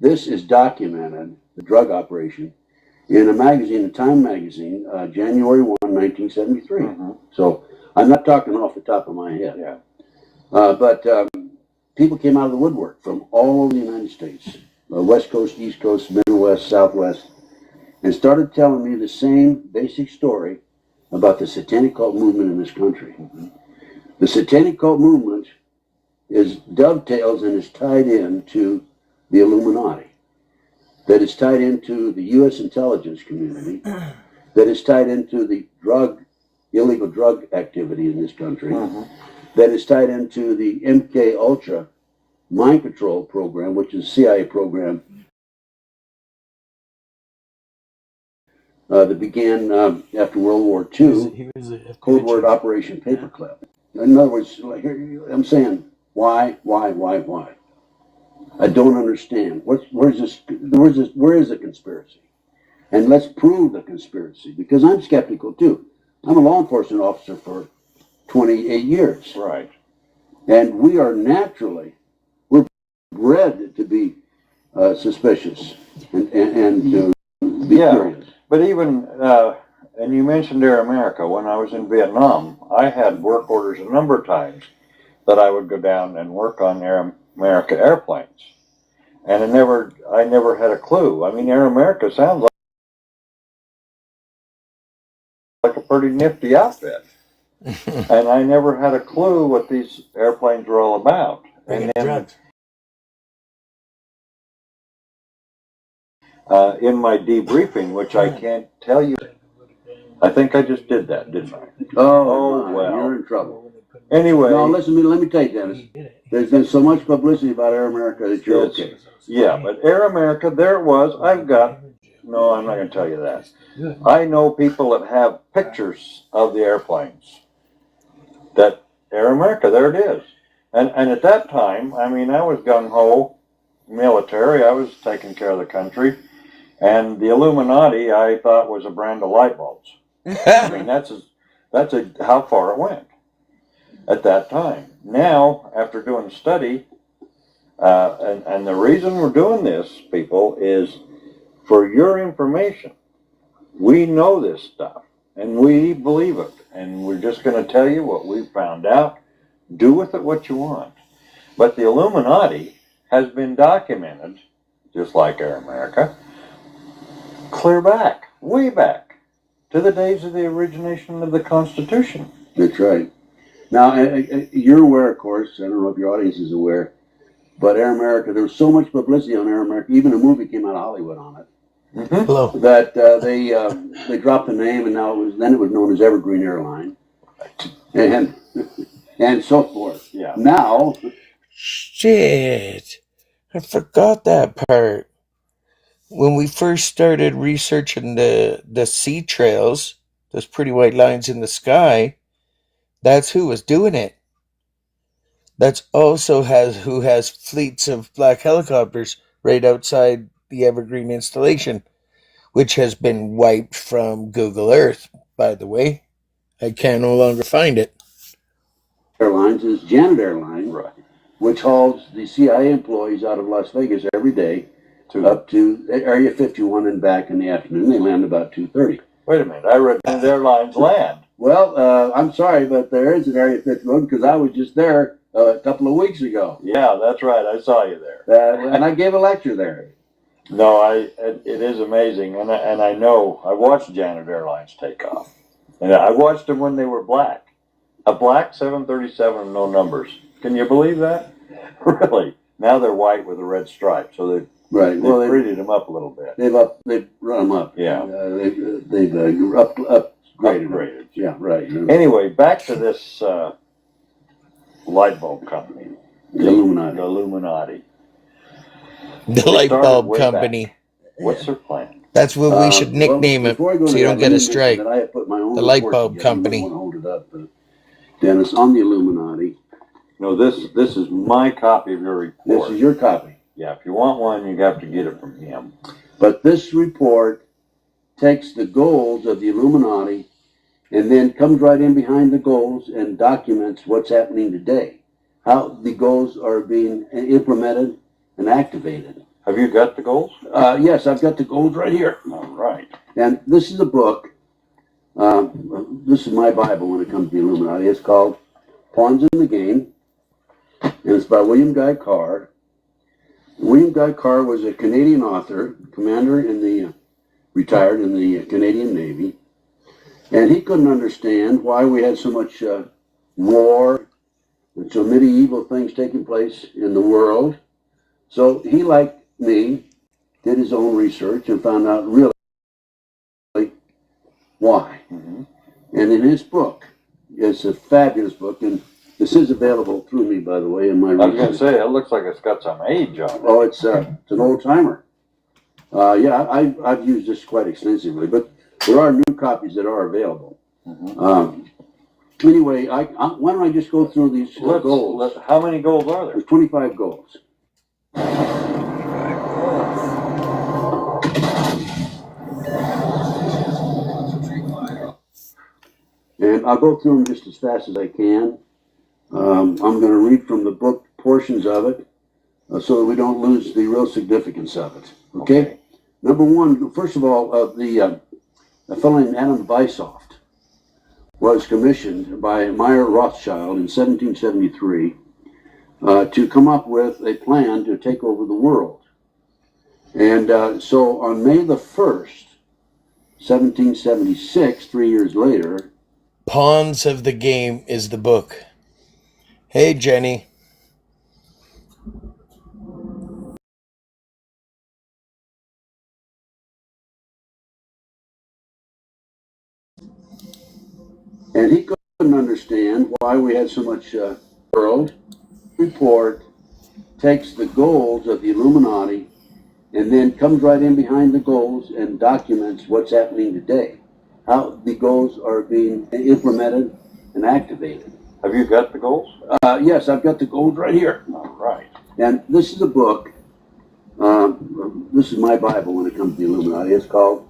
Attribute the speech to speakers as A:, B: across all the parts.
A: this is documented, the drug operation, in a magazine, a Time magazine, January 1, 1973. So I'm not talking off the top of my head.
B: Yeah.
A: But people came out of the woodwork from all over the United States, West Coast, East Coast, Midwest, Southwest, and started telling me the same basic story about the satanic cult movement in this country. The satanic cult movement dovetails and is tied into the Illuminati, that is tied into the U.S. intelligence community, that is tied into the illegal drug activity in this country, that is tied into the MK Ultra mind control program, which is a CIA program that began after World War II, code word Operation Paperclip. In other words, I'm saying, why? I don't understand. Where is the conspiracy? And let's prove the conspiracy, because I'm skeptical too. I'm a law enforcement officer for 28 years.
B: Right.
A: And we're bred to be suspicious and to be curious.
B: But even, and you mentioned Air America. When I was in Vietnam, I had work orders a number of times that I would go down and work on Air America airplanes. And I never had a clue. I mean, Air America sounds like a pretty nifty outfit. And I never had a clue what these airplanes were all about. And then in my debriefing, which I can't tell you, I think I just did that, didn't I?
A: Oh well, you're in trouble.
B: Anyway.
A: No, listen, let me tell you, Dennis. There's been so much publicity about Air America that you're okay.
B: Yeah, but Air America, there it was. No, I'm not going to tell you that. I know people that have pictures of the airplanes. That Air America, there it is. And at that time, I mean, I was gung-ho military. I was taking care of the country. And the Illuminati, I thought, was a brand of light bulbs. I mean, that's how far it went at that time. Now, after doing a study, and the reason we're doing this, people, is for your information. We know this stuff, and we believe it, and we're just going to tell you what we found out. Do with it what you want. But the Illuminati has been documented, just like Air America, clear back, way back, to the days of the origination of the Constitution.
A: That's right. Now, you're aware, of course, I don't know if your audience is aware, but Air America, there was so much publicity on Air America, even a movie came out of Hollywood on it, that they dropped the name, and then it was known as Evergreen Airline, and so forth.
B: Yeah.
A: Now...
C: Shit. I forgot that part. When we first started researching the sea trails, those pretty white lines in the sky, that's who was doing it. That's also who has fleets of black helicopters right outside the Evergreen installation, which has been wiped from Google Earth, by the way. I can no longer find it.
A: Airlines is Janet Airline, right, which hauls the CIA employees out of Las Vegas every day up to Area 51 and back in the afternoon. They land about 2:30.
B: Wait a minute, I read Janet Airlines land.
A: Well, I'm sorry, but there is an Area 51 because I was just there a couple of weeks ago.
B: Yeah, that's right. I saw you there.
A: And I gave a lecture there.
B: No, it is amazing, and I know I watched Janet Airlines take off, and I watched them when they were black, a black 737, no numbers. Can you believe that? Really? Now they're white with a red stripe, so they've prettied them up a little bit.
A: They've run them up.
B: Yeah.
A: They've upgraded. Yeah, right.
B: Anyway, back to this light bulb company,
A: the Illuminati.
B: The Illuminati.
C: The light bulb company.
B: Back. What's their plan?
C: That's what we should nickname it, so you don't get a strike. The light bulb company.
A: I don't want to hold it up, Dennis, on the Illuminati.
B: No, this is my copy of your report.
A: This is your copy.
B: Yeah, if you want one, you have to get it from him.
A: But this report takes the goals of the Illuminati and then comes right in behind the goals and documents what's happening today, how the goals are being implemented and activated.
B: Have you got the goals?
A: Yes, I've got the gold right here.
B: All right.
A: And this is a book. This is my Bible when it comes to the Illuminati. It's called Pawns in the Game, and it's by William Guy Carr. William Guy Carr was a Canadian author, commander in the retired in the Canadian Navy, and he couldn't understand why we had so much war and so medieval things taking place in the world. So he, like me, did his own research and found out really why.
B: Mm-hmm.
A: And in his book, it's a fabulous book, and this is available through me, by the way, in my
B: I was going to
A: research.
B: say, it looks like it's got some age on it.
A: Oh, it's an old timer. Yeah, I've used this quite extensively, but there are new copies that are available.
B: Mm-hmm.
A: Anyway, why don't I just go through these goals?
B: How many goals are there?
A: There's 25 goals. And I'll go through them just as fast as I can. I'm going to read from the book portions of it so that we don't lose the real significance of it. Okay? Number one, first of all, a fellow named Adam Weishaupt was commissioned by Meyer Rothschild in 1773 to come up with a plan to take over the world. And so on May the 1st, 1776, 3 years later,
C: Pawns of the Game is the book. Hey, Jenny.
A: and he couldn't understand why we had so much world report takes the goals of the Illuminati and then comes right in behind the goals and documents what's happening today, how the goals are being implemented and activated.
B: Have you got the goals?
A: Yes, I've got the goals right here.
B: All right.
A: And this is a book. This is my Bible when it comes to the Illuminati. It's called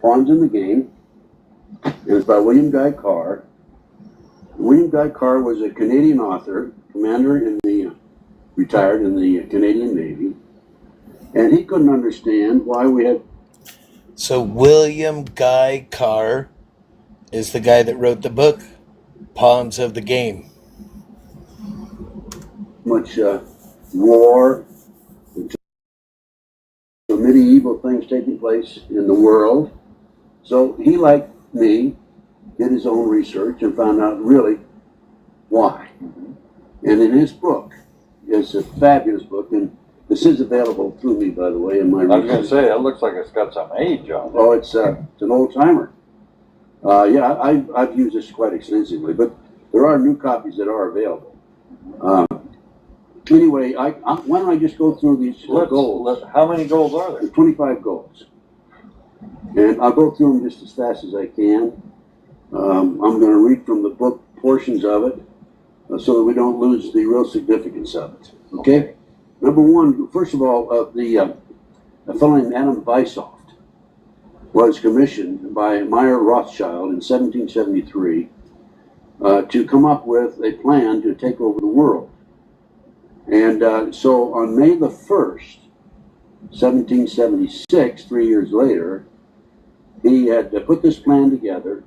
A: Pawns in the Game, and it's by William Guy Carr. William Guy Carr was a Canadian author, commander in the retired in the Canadian Navy, and he couldn't understand why we had
C: So William Guy Carr is the guy that wrote the book, Pawns of the Game.
A: much war and so medieval things taking place in the world. So he, like me, did his own research and found out really why.
B: Mm-hmm.
A: And in his book, it's a fabulous book, and this is available through me, by the way, in my
B: I was going to
A: research.
B: say, it looks like it's got some age on it.
A: Oh, it's an old timer. Yeah, I've used this quite extensively, but there are new copies that are available. Anyway, why don't I just go through these goals?
B: How many goals are there?
A: There's 25 goals. And I'll go through them just as fast as I can. I'm going to read from the book portions of it so that we don't lose the real significance of it. Okay? Number one, first of all, a fellow named Adam Weishaupt was commissioned by Meyer Rothschild in 1773 to come up with a plan to take over the world. And so on May the 1st, 1776, 3 years later, he had put this plan together,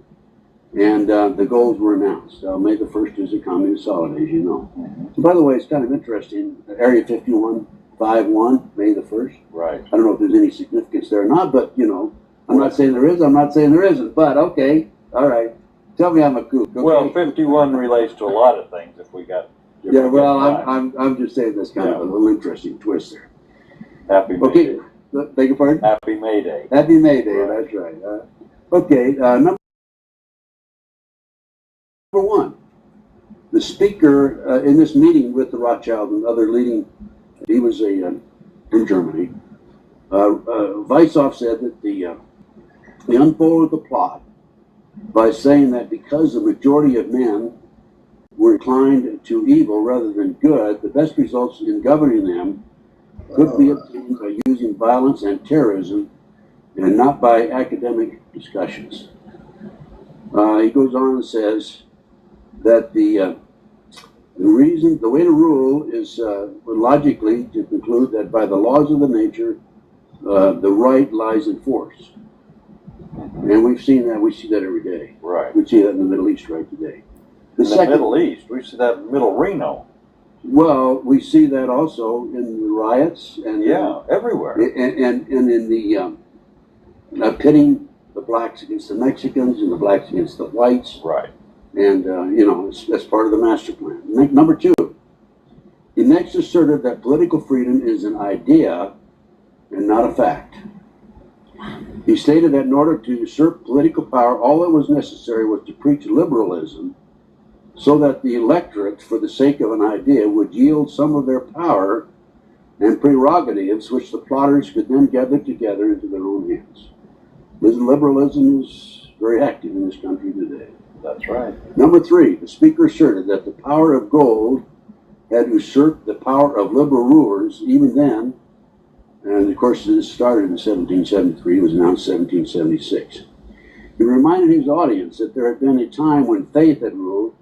A: and the goals were announced. May the 1st is a communist holiday, as you know.
B: Mm-hmm.
A: By the way, it's kind of interesting. Area 5151, May the 1st.
B: Right.
A: I don't know if there's any significance there or not, but, you know, I'm not saying there is, I'm not saying there isn't, but okay, all right. Tell me I'm a kook. Okay?
B: Well, 51 relates to a lot of things if we got...
A: Yeah, well, I'm just saying that's kind of a little interesting twist there.
B: Happy May
A: Okay,
B: Day.
A: beg your pardon?
B: Happy May Day.
A: Happy May Day,
B: Right.
A: that's right. Okay, number one, the speaker in this meeting with the Rothschild and other leading, he was in Germany, Weishaupt said that he unfolded the plot by saying that because the majority of men were inclined to evil rather than good, the best results in governing them could be obtained by using violence and terrorism and not by academic discussions. He goes on and says that the The way to rule is logically to conclude that by the laws of the nature, the right lies in force. And we see that every day.
B: Right.
A: We see that in the Middle East right today.
B: In the Middle East, we see that in Middle Reno.
A: Well, we see that also in the riots and
B: everywhere.
A: And in the pitting the blacks against the Mexicans and the blacks against the whites.
B: Right.
A: And that's part of the master plan. Number two, he next asserted that political freedom is an idea and not a fact. He stated that in order to usurp political power, all that was necessary was to preach liberalism so that the electorate, for the sake of an idea, would yield some of their power and prerogatives which the plotters could then gather together into their own hands. Liberalism is very active in this country today.
B: That's right.
A: Number three, the speaker asserted that the power of gold had usurped the power of liberal rulers even then, and of course this started in 1773, it was announced in 1776. He reminded his audience that there had been a time when faith had ruled,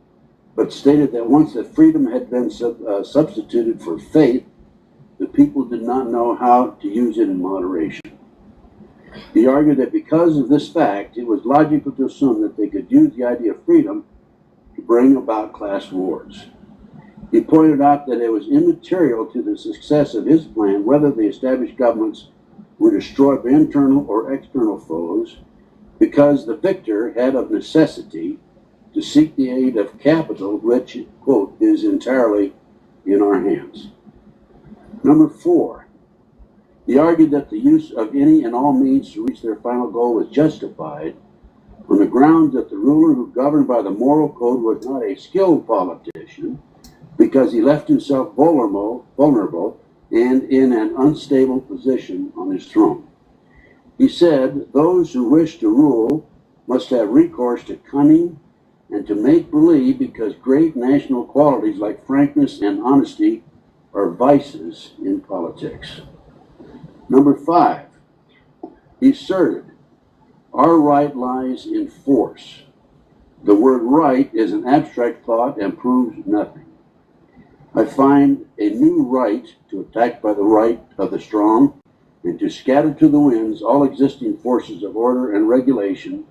A: but stated that once that freedom had been substituted for faith, the people did not know how to use it in moderation. He argued that because of this fact, it was logical to assume that they could use the idea of freedom to bring about class wars. He pointed out that it was immaterial to the success of his plan whether the established governments were destroyed by internal or external foes, because the victor had of necessity to seek the aid of capital, which, quote, is entirely in our hands. Number four, he argued that the use of any and all means to reach their final goal was justified on the grounds that the ruler who governed by the moral code was not a skilled politician, because he left himself vulnerable and in an unstable position on his throne. He said, those who wish to rule must have recourse to cunning and to make believe, because great national qualities like frankness and honesty are vices in politics. Number five, he asserted, our right lies in force. The word right is an abstract thought and proves nothing. I find a new right to attack by the right of the strong and to scatter to the winds all existing forces of order and regulation,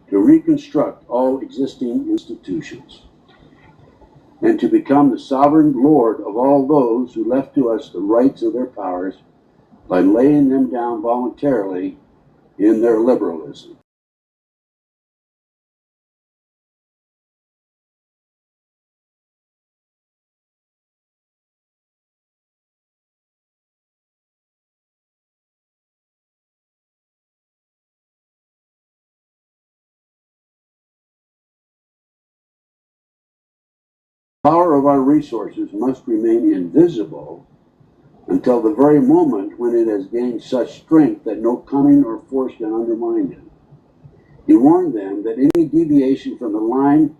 A: to reconstruct all existing institutions, and to become the sovereign lord of all those who left to us the rights of their powers by laying them down voluntarily in their liberalism. The power of our resources must remain invisible until the very moment when it has gained such strength that no cunning or force can undermine it. He warned them that any deviation from the line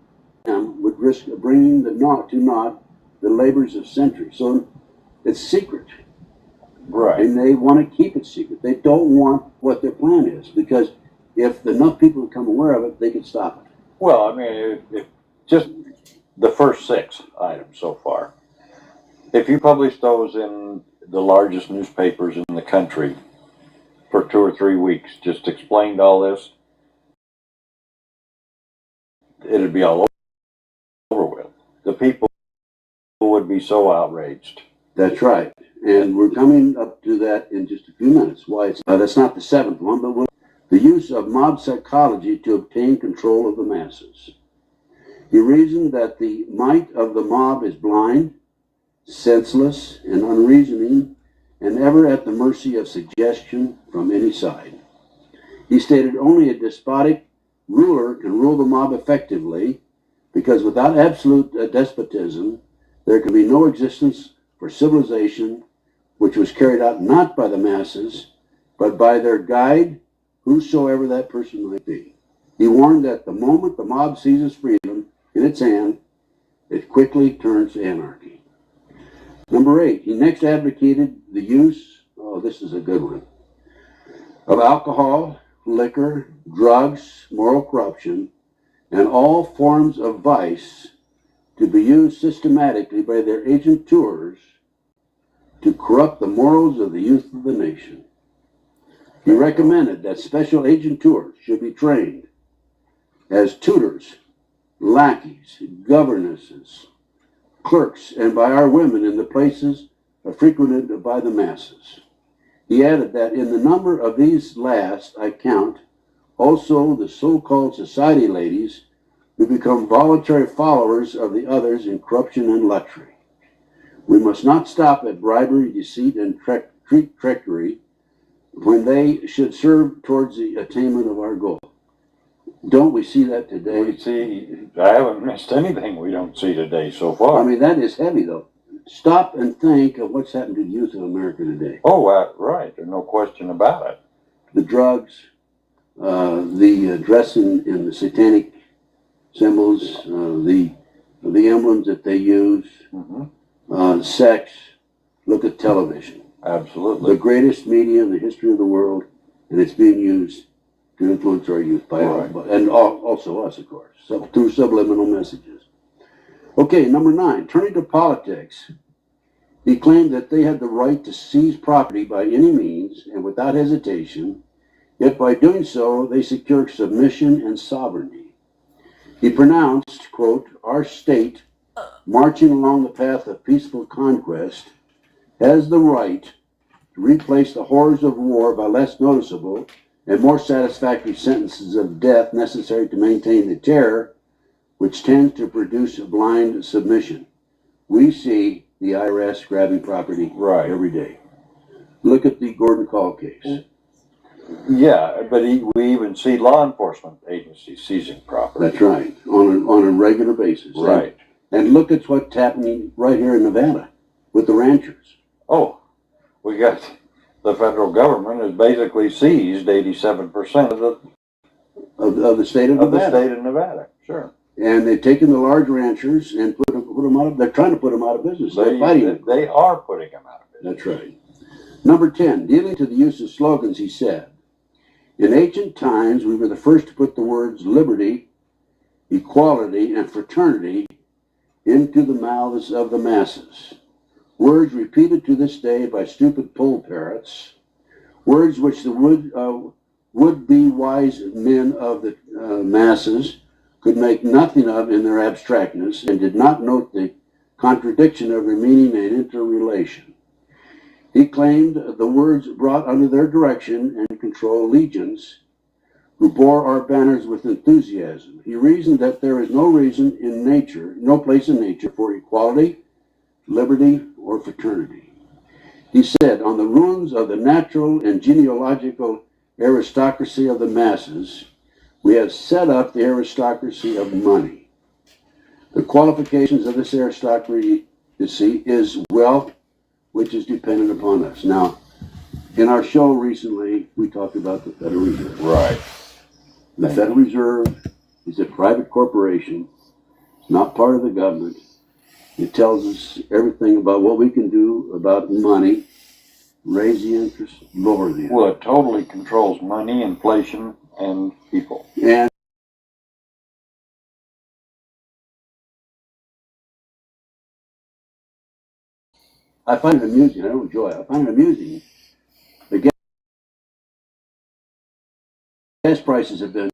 A: would risk bringing to naught the labors of centuries. So it's secret.
B: Right.
A: And they want to keep it secret. They don't want what their plan is, because if enough people become aware of it, they can stop it.
B: Well, I mean, if just the first 6 items so far, if you publish those in the largest newspapers in the country for 2 or 3 weeks, just explained all this, it'd be all over with. The people would be so outraged.
A: That's right. And we're coming up to that in just a few minutes. Why it's that's not the 7th one, but the use of mob psychology to obtain control of the masses. He reasoned that the might of the mob is blind, senseless, and unreasoning, and ever at the mercy of suggestion from any side. He stated only a despotic ruler can rule the mob effectively, because without absolute despotism, there can be no existence for civilization, which was carried out not by the masses, but by their guide, whosoever that person might be. He warned that the moment the mob seizes freedom in its hand, it quickly turns to anarchy. Number 8, he next advocated the use, this is a good one, of alcohol, liquor, drugs, moral corruption, and all forms of vice to be used systematically by their agenteurs to corrupt the morals of the youth of the nation. He recommended that special agenteurs should be trained as tutors, lackeys, governesses, clerks, and by our women in the places frequented by the masses. He added that in the number of these last I count also the so-called society ladies who become voluntary followers of the others in corruption and luxury. We must not stop at bribery, deceit, and treachery when they should serve towards the attainment of our goal. Don't we see that today?
B: We see, I haven't missed anything we don't see today so far.
A: I mean, that is heavy, though. Stop and think of what's happened to the youth of America today.
B: Oh, right. There's no question about it.
A: The drugs, the dressing in the satanic symbols, the emblems that they use, sex. Look at television.
B: Absolutely.
A: The greatest media in the history of the world, and it's being used to influence our youth and also us, of course, through subliminal messages. Okay, number 9, turning to politics. He claimed that they had the right to seize property by any means and without hesitation, yet by doing so, they secured submission and sovereignty. He pronounced, quote, our state, marching along the path of peaceful conquest, has the right to replace the horrors of war by less noticeable and more satisfactory sentences of death necessary to maintain the terror which tends to produce blind submission. We see the IRS grabbing property every day. Look at the Gordon Call case.
B: Yeah, but we even see law enforcement agencies seizing property.
A: That's right, on a regular basis.
B: Right.
A: And look at what's happening right here in Nevada with the ranchers.
B: Oh, we got the federal government has basically seized 87%
A: of the state of Nevada.
B: the state of Nevada. Sure.
A: And they've taken the large ranchers and put them out of. They're trying to put them out of business. They're fighting.
B: They are putting them out of business.
A: That's right. Number 10, dealing to the use of slogans, he said, in ancient times, we were the first to put the words liberty, equality, and fraternity into the mouths of the masses. Words repeated to this day by stupid poll parrots, words which the would-be wise men of the masses could make nothing of in their abstractness and did not note the contradiction of their meaning and interrelation. He claimed the words brought under their direction and control legions who bore our banners with enthusiasm. He reasoned that there is no reason in nature, no place in nature for equality, liberty, or fraternity. He said, on the ruins of the natural and genealogical aristocracy of the masses, we have set up the aristocracy of money. The qualifications of this aristocracy is wealth, which is dependent upon us. Now, in our show recently, we talked about the Federal Reserve.
B: Right.
A: The Federal Reserve is a private corporation. It's not part of the government. It tells us everything about what we can do about money, raise the interest, lower the interest.
B: Well, it totally controls money, inflation, and people.
A: And I find it amusing. I don't enjoy it. I find it amusing. The gas prices have been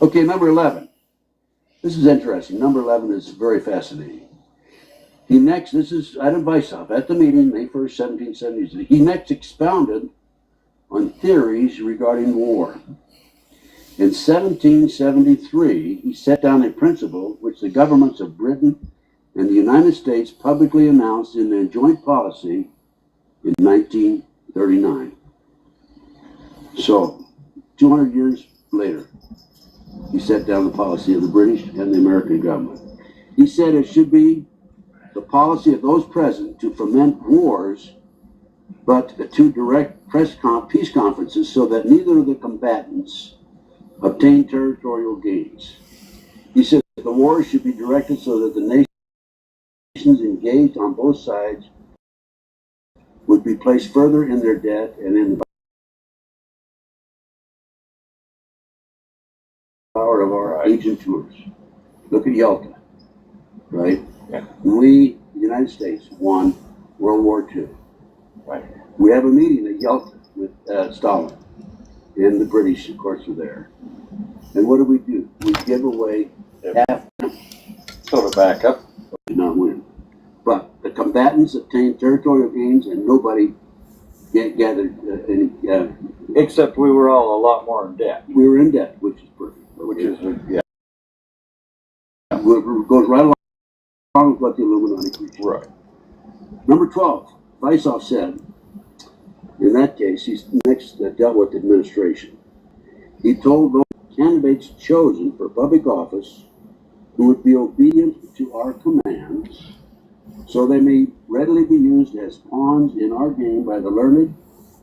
A: Okay, number 11. This is interesting. Number 11 is very fascinating. This is Adam Weishaupt at the meeting, May 1st, 1770. He next expounded on theories regarding war. In 1773, he set down a principle which the governments of Britain and the United States publicly announced in their joint policy in 1939. So, 200 years later, he set down the policy of the British and the American government. He said it should be the policy of those present to foment wars, but to direct peace conferences so that neither of the combatants obtain territorial gains. He said that the wars should be directed so that the nations engaged on both sides would be placed further in their debt and in the power of our agentures. Look at Yalta, right?
B: Yeah.
A: We, the United States, won World War II.
B: Right.
A: We have a meeting at Yalta with Stalin, and the British, of course, were there. And what do? We give away half.
B: So to back up,
A: Did not win. But the combatants obtained territorial gains, and nobody gathered any.
B: except we were all a lot more in debt,
A: We were in debt, which is perfect.
B: which is, yeah.
A: It goes right along with what the Illuminati preached.
B: Right.
A: Number 12, Weishaupt said, in that case, he's next dealt with administration. He told those candidates chosen for public office who would be obedient to our commands, so they may readily be used as pawns in our game by the learned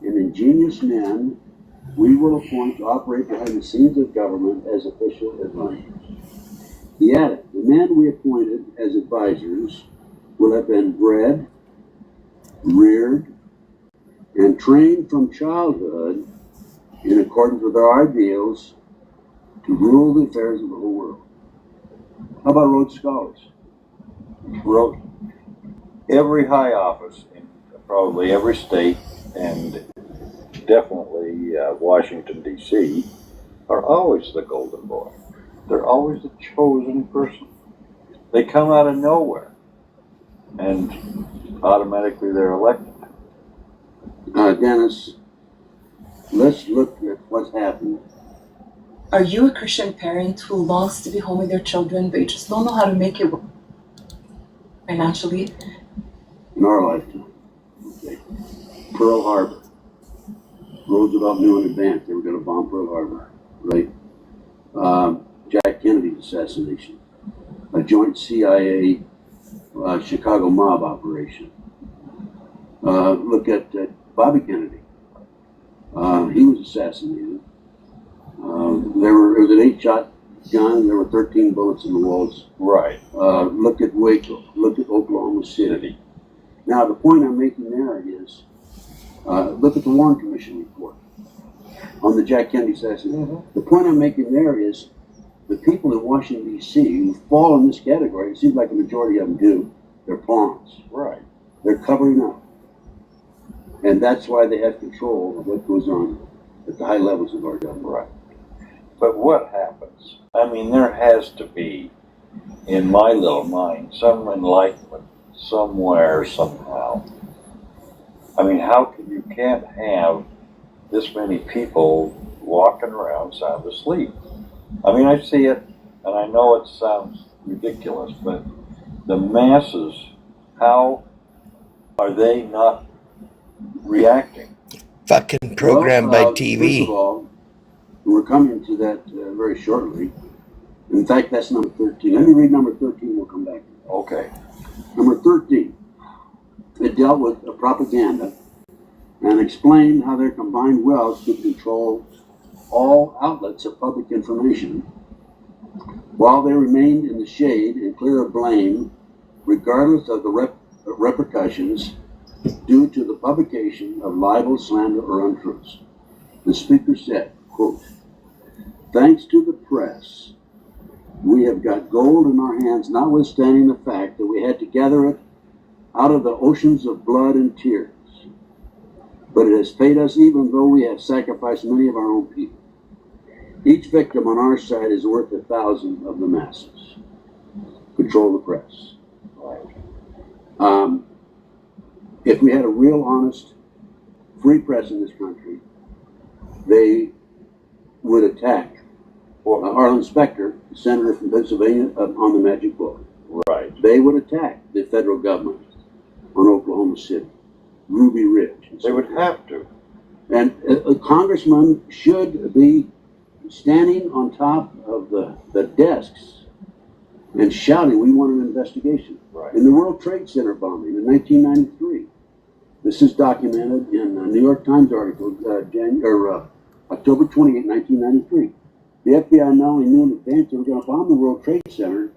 A: and ingenious men we will appoint to operate behind the scenes of government as official advisors. He added, the men we appointed as advisors will have been bred, reared, and trained from childhood in accordance with our ideals to rule the affairs of the whole world. How about Rhodes Scholars?
B: Wrote every high office in probably every state and definitely Washington, D.C. are always the golden boy. They're always the chosen person. They come out of nowhere and automatically they're elected.
A: Dennis, let's look at what's happened.
D: Are you a Christian parent who longs to be home with your children, but you just don't know how to make it work financially?
A: In our lifetime, okay. Pearl Harbor. Roosevelt knew in advance they were going to bomb Pearl Harbor, right? Jack Kennedy's assassination, a joint CIA Chicago mob operation. Look at Bobby Kennedy. He was assassinated. It was an 8-shot gun. There were 13 bullets in the walls.
B: Right.
A: Look at Waco. Look at Oklahoma City. Now, the point I'm making there is, look at the Warren Commission report on the Jack Kennedy assassination.
B: Mm-hmm.
A: The point I'm making there is, the people in Washington, D.C. who fall in this category, it seems like a majority of them do, they're pawns.
B: Right.
A: They're covering up. And that's why they have control of what goes on at the high levels of our government.
B: Right. But what happens? I mean, there has to be, in my little mind, some enlightenment somewhere, somehow. I mean, you can't have this many people walking around sound asleep. I mean, I see it, and I know it sounds ridiculous, but the masses, how are they not reacting?
C: Fucking programmed by TV.
A: First of all, we're coming to that very shortly. In fact, that's number 13. Let me read number 13, we'll come back to it.
B: Okay.
A: Number 13, it dealt with propaganda and explained how their combined wealth could control all outlets of public information while they remained in the shade and clear of blame, regardless of the repercussions due to the publication of libel, slander, or untruths. The speaker said, quote, thanks to the press, we have got gold in our hands, notwithstanding the fact that we had to gather it out of the oceans of blood and tears. But it has paid us even though we have sacrificed many of our own people. Each victim on our side is worth 1,000 of the masses. Control the press. If we had a real, honest, free press in this country, they would attack Arlen Specter, the senator from Pennsylvania, on the magic bullet.
B: Right.
A: They would attack the federal government on Oklahoma City, Ruby Ridge.
B: They would have to.
A: And a congressman should be standing on top of the desks and shouting, "We want an investigation."
B: Right.
A: In the World Trade Center bombing in 1993, this is documented in a New York Times article, October 28, 1993. The FBI not only knew in advance they were going to bomb the World Trade Center,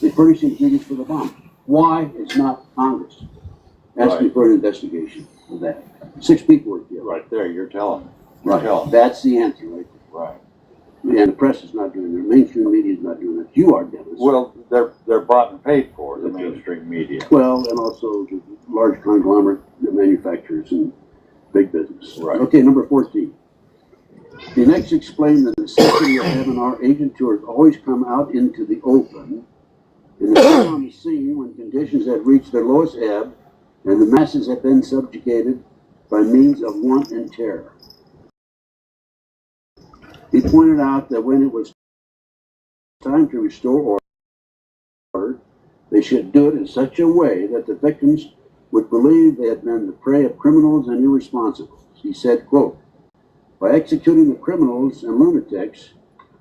A: they furnished ingredients for the bomb. Why is not Congress asking for an investigation of that? 6 people were killed.
B: Right there, you're telling me.
A: Right. That's the answer, right?
B: Right.
A: And the press is not doing that. Mainstream media is not doing that. You are, Dennis.
B: Well, they're bought and paid for, the mainstream media.
A: Well, and also the large conglomerate manufacturers and big business.
B: Right.
A: Okay, number 14. He next explained the necessity of having our agent tours always come out into the open and appear on the scene when conditions have reached their lowest ebb and the masses have been subjugated by means of want and terror. He pointed out that when it was time to restore order, they should do it in such a way that the victims would believe they had been the prey of criminals and irresponsibles. He said, quote, "By executing the criminals and lunatics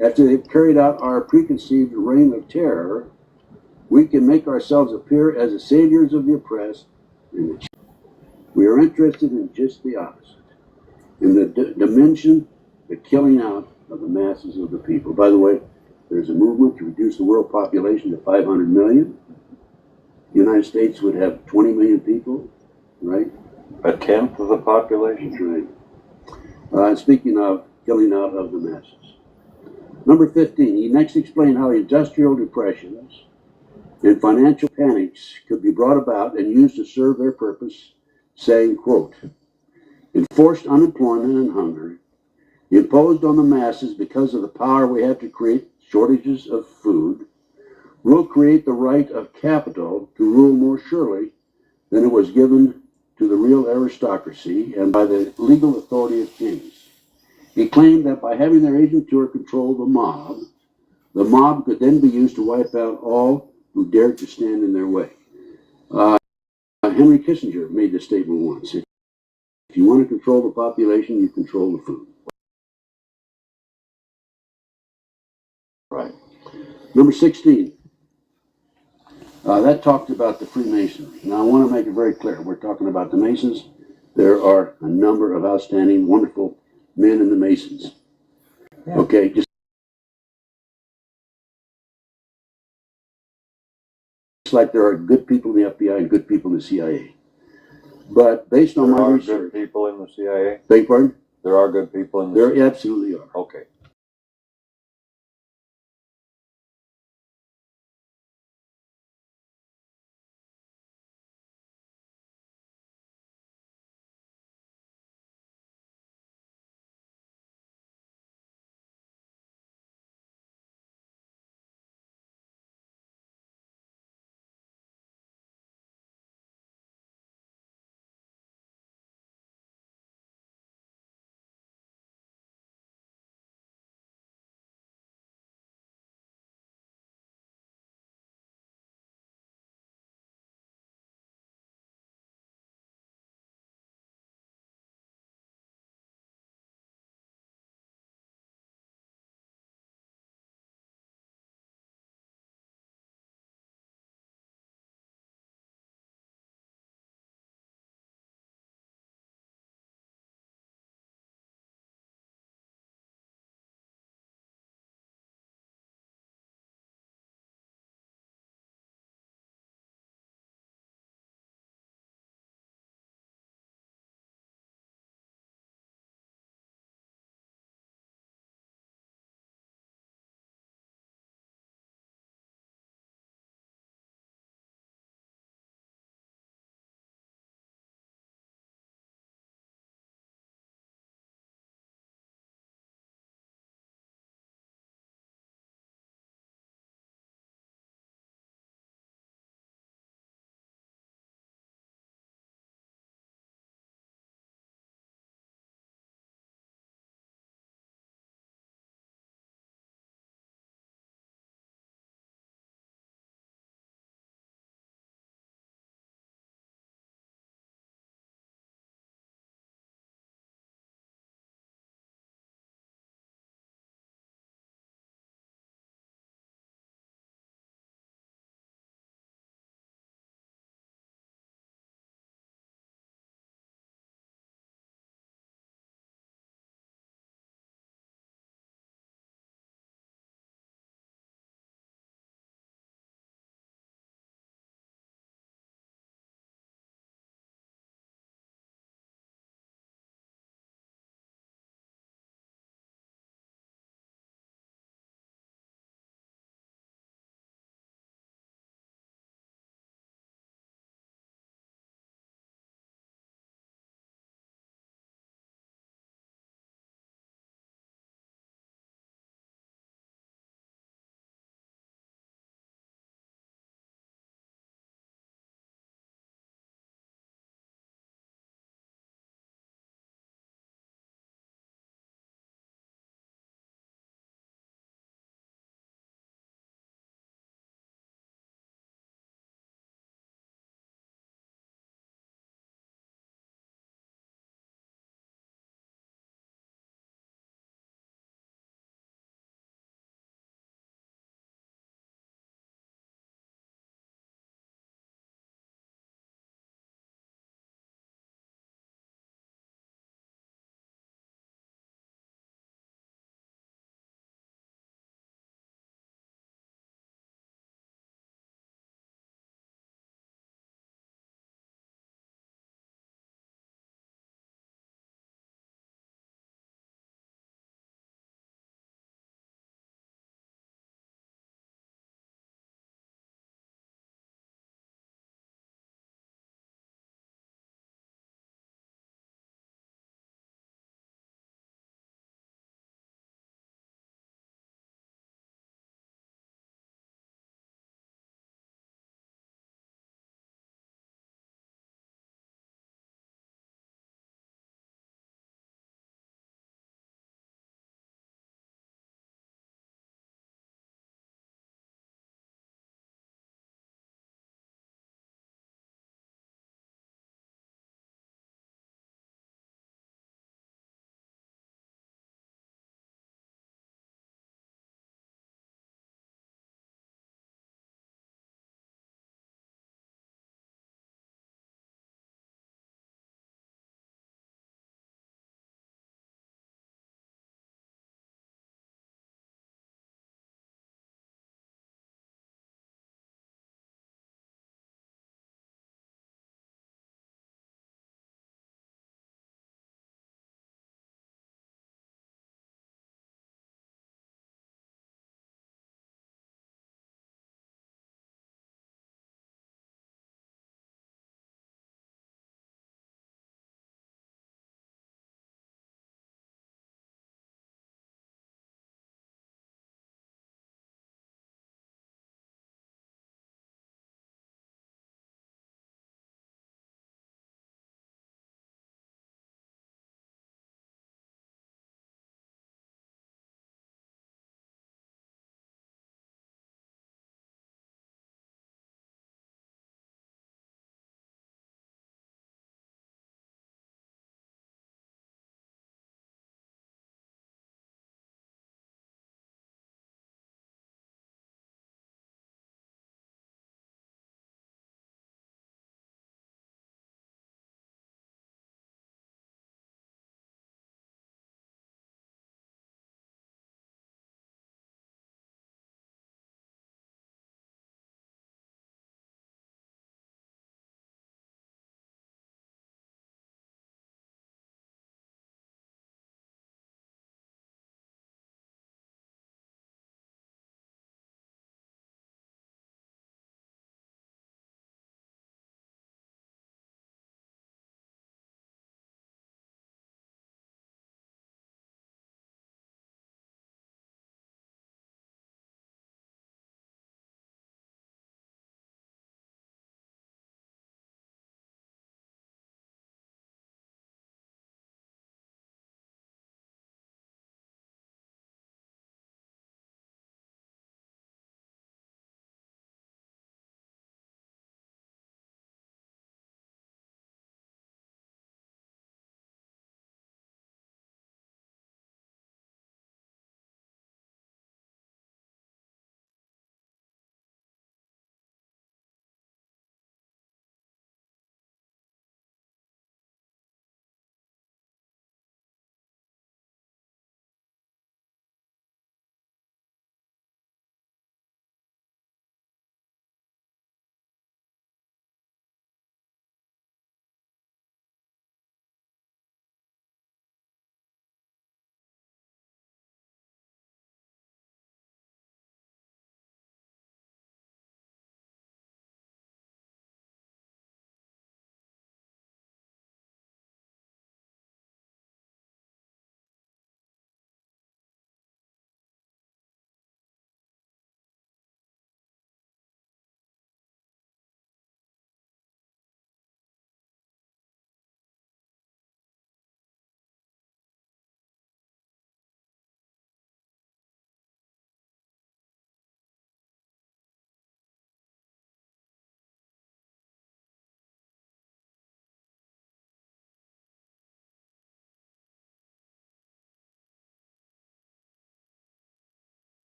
A: after they've carried out our preconceived reign of terror, we can make ourselves appear as the saviors of the oppressed. We are interested in just the opposite, in the dimension, the killing out of the masses of the people." By the way, there's a movement to reduce the world population to 500 million. The United States would have 20 million people, right?
B: A tenth of the population?
A: Right. Speaking of killing out of the masses. Number 15, he next explained how industrial depressions and financial panics could be brought about and used to serve their purpose, saying, quote, "Enforced unemployment and hunger, imposed on the masses because of the power we have to create shortages of food, will create the right of capital to rule more surely than it was given to the real aristocracy and by the legal authority of kings." He claimed that by having their agent tour control the mob could then be used to wipe out all who dared to stand in their way. Henry Kissinger made this statement once. If you want to control the population, you control the food.
B: Right.
A: Number 16. That talked about the Freemasonry. Now, I want to make it very clear. We're talking about the Masons. There are a number of outstanding, wonderful men in the Masons.
B: Yeah.
A: Okay, just like there are good people in the FBI and good people in the CIA. But based on
B: There
A: my
B: are
A: research,
B: good people in the CIA?
A: beg pardon?
B: There are good people in the CIA?
A: There absolutely are.
B: Okay.